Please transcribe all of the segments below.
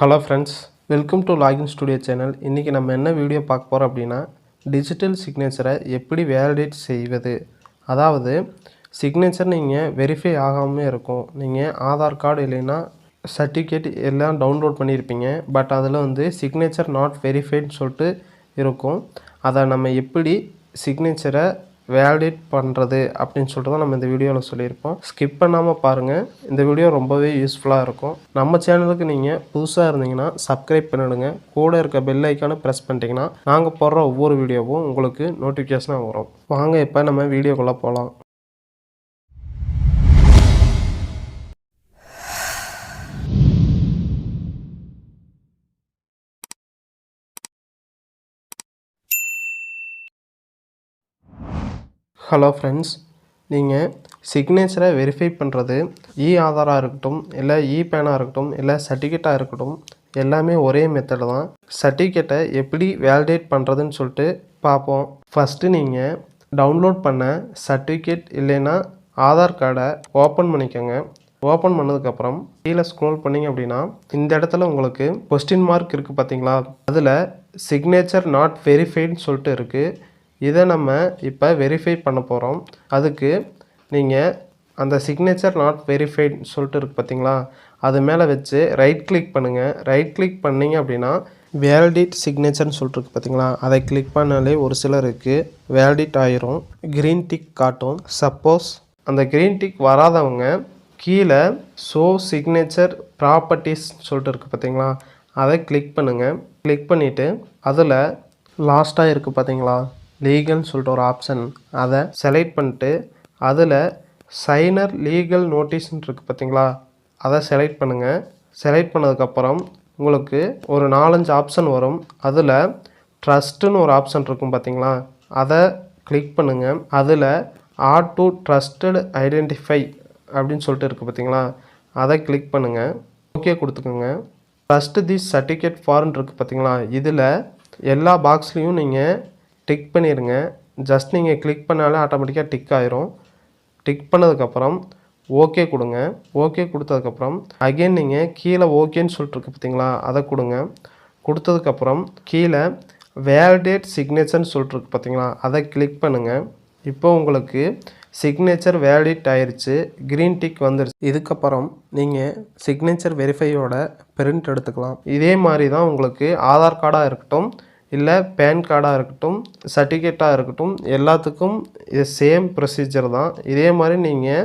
Hello friends, welcome to LoGiN STuDiO channel. இன்னைக்கு நம்ம என்ன வீடியோ பார்க்க போறோம் அப்படினா டிஜிட்டல் சிக்னேச்சரை எப்படி வேலிடேட் செய்வது. அதாவது சிக்னேச்சர் நீங்க வெரிஃபை ஆகாமலே இருக்கும். நீங்க ஆதார் கார்டு இல்லைனா சர்டிபிகேட் எல்லாம் டவுன்லோட் பண்ணியிருப்பீங்க. பட் அதில் வந்து சிக்னேச்சர் நாட் வெரிஃபைட்னு சொல்லிட்டு இருக்கும். அதை நம்ம எப்படி சிக்னேச்சரை வேலிடேட் பண்ணுறது அப்படின்னு சொல்லிட்டு தான் நம்ம இந்த வீடியோவில் சொல்லியிருப்போம். ஸ்கிப் பண்ணாமல் பாருங்கள். இந்த வீடியோ ரொம்பவே யூஸ்ஃபுல்லாக இருக்கும். நம்ம சேனலுக்கு நீங்கள் புதுசாக இருந்தீங்கன்னா சப்ஸ்கிரைப் பண்ணிவிடுங்க. கூட இருக்க பெல் ஐக்கானை ப்ரெஸ் பண்ணிட்டீங்கன்னா நாங்கள் போடுற ஒவ்வொரு வீடியோவும் உங்களுக்கு நோட்டிஃபிகேஷனாக வரும். வாங்க இப்போ நம்ம வீடியோக்குள்ளே போகலாம். ஹலோ ஃப்ரெண்ட்ஸ், நீங்கள் சிக்னேச்சரை வெரிஃபை பண்ணுறது ஆதாராக இருக்கட்டும், இல்லை பேனாக இருக்கட்டும், இல்லை சர்டிஃபிகேட்டாக இருக்கட்டும், எல்லாமே ஒரே மெத்தடு தான். சர்டிஃபிகேட்டை எப்படி வேலிடேட் பண்ணுறதுன்னு சொல்லிட்டு பார்ப்போம். ஃபஸ்ட்டு நீங்கள் டவுன்லோட் பண்ண சர்டிஃபிகேட் இல்லைன்னா ஆதார் கார்டை ஓப்பன் பண்ணிக்கோங்க. ஓப்பன் பண்ணதுக்கப்புறம் கீழே ஸ்க்ரோல் பண்ணிங்க அப்படின்னா இந்த இடத்துல உங்களுக்கு கொஸ்டின் மார்க் இருக்குது பார்த்தீங்களா, அதில் சிக்னேச்சர் நாட் வெரிஃபைடுன்னு சொல்லிட்டு இருக்குது. இதை நம்ம இப்போ வெரிஃபை பண்ண போகிறோம். அதுக்கு நீங்கள் அந்த சிக்னேச்சர் நாட் வெரிஃபைட்னு சொல்லிட்டு இருக்குது பார்த்தீங்களா, அது மேலே வச்சு ரைட் கிளிக் பண்ணுங்கள். ரைட் கிளிக் பண்ணிங்க அப்படின்னா வேலிடேட் சிக்னேச்சர்னு சொல்லிட்டு இருக்குது பார்த்தீங்களா, அதை கிளிக் பண்ணாலே ஒரு சிலருக்கு வேலிடேட் ஆயிரும், க்ரீன் டிக் காட்டும். சப்போஸ் அந்த க்ரீன் டிக் வராதவங்க கீழே ஷோ சிக்னேச்சர் ப்ராப்பர்ட்டிஸ் சொல்லிட்டு இருக்குது பார்த்தீங்களா, அதை கிளிக் பண்ணுங்கள். கிளிக் பண்ணிவிட்டு அதில் லாஸ்ட்டாக இருக்குது பார்த்தீங்களா லீகல்னு சொல்லிட்டு ஒரு ஆப்ஷன், அதை செலக்ட் பண்ணிட்டு அதில் சைனர் லீகல் நோட்டீஸ்ன்னு இருக்குது பார்த்தீங்களா, அதை செலக்ட் பண்ணுங்கள். செலக்ட் பண்ணதுக்கப்புறம் உங்களுக்கு ஒரு 4-5 ஆப்ஷன் வரும். அதில் ட்ரஸ்ட்டுன்னு ஒரு ஆப்ஷன் இருக்கும் பார்த்தீங்களா, அதை கிளிக் பண்ணுங்கள். அதில் ஆட் டு ட்ரஸ்டட் ஐடென்டிஃபை அப்படின்னு சொல்லிட்டு இருக்குது பார்த்தீங்களா, அதை கிளிக் பண்ணுங்கள். ஓகே கொடுத்துக்கோங்க. ட்ரஸ்ட் திஸ் சர்டிஃபிகேட் ஃபார்ன்னு இருக்குது பார்த்தீங்களா, இதில் எல்லா பாக்ஸ்லேயும் நீங்கள் டிக் பண்ணிடுங்க. ஜஸ்ட் நீங்கள் கிளிக் பண்ணாலே ஆட்டோமேட்டிக்காக டிக் ஆயிரும். டிக் பண்ணதுக்கப்புறம் ஓகே கொடுங்க. ஓகே கொடுத்ததுக்கப்புறம் அகெயின் நீங்கள் கீழே ஓகேன்னு சொல்லிட்டுருக்கு பார்த்தீங்களா, அதை கொடுங்க. கொடுத்ததுக்கப்புறம் கீழே வேலிடேட் சிக்னேச்சர்னு சொல்லிட்டுருக்கு பார்த்தீங்களா, அதை கிளிக் பண்ணுங்கள். இப்போ உங்களுக்கு சிக்னேச்சர் வேலிடேட் ஆயிடுச்சு, க்ரீன் டிக் வந்துடுச்சு. இதுக்கப்புறம் நீங்கள் சிக்னேச்சர் வெரிஃபையோட பிரிண்ட் எடுத்துக்கலாம். இதே மாதிரி தான் உங்களுக்கு ஆதார் கார்டாக இருக்கட்டும், இல்லை பேன் கார்டாக இருக்கட்டும், சர்டிஃபிகேட்டாக இருக்கட்டும், எல்லாத்துக்கும் இது சேம் ப்ரொசீஜர் தான். இதே மாதிரி நீங்கள்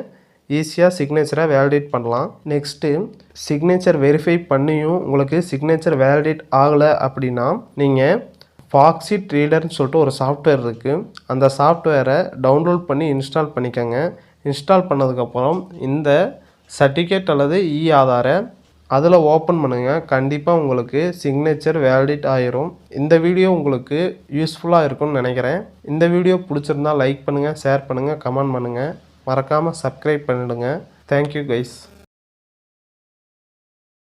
ஈஸியாக சிக்னேச்சரை வேலிடேட் பண்ணலாம். நெக்ஸ்ட்டு சிக்னேச்சர் வெரிஃபை பண்ணியும் உங்களுக்கு சிக்னேச்சர் வேலிடேட் ஆகலை அப்படின்னா நீங்கள் ஃபாக்ஸிட் ரீடர்னு சொல்லிட்டு ஒரு சாஃப்ட்வேர் இருக்குது. அந்த சாஃப்ட்வேரை டவுன்லோட் பண்ணி இன்ஸ்டால் பண்ணிக்கோங்க. இன்ஸ்டால் பண்ணதுக்கப்புறம் இந்த சர்டிஃபிகேட் அல்லது ஆதாரை அதில் ஓப்பன் பண்ணுங்கள். கண்டிப்பாக உங்களுக்கு சிக்னேச்சர் வேலிடேட் ஆயிரும். இந்த வீடியோ உங்களுக்கு யூஸ்ஃபுல்லாக இருக்கும்னு நினைக்கிறேன். இந்த வீடியோ பிடிச்சிருந்தால் லைக் பண்ணுங்கள், ஷேர் பண்ணுங்கள், கமெண்ட் பண்ணுங்கள். மறக்காமல் சப்ஸ்கிரைப் பண்ணிவிடுங்க. Thank you guys.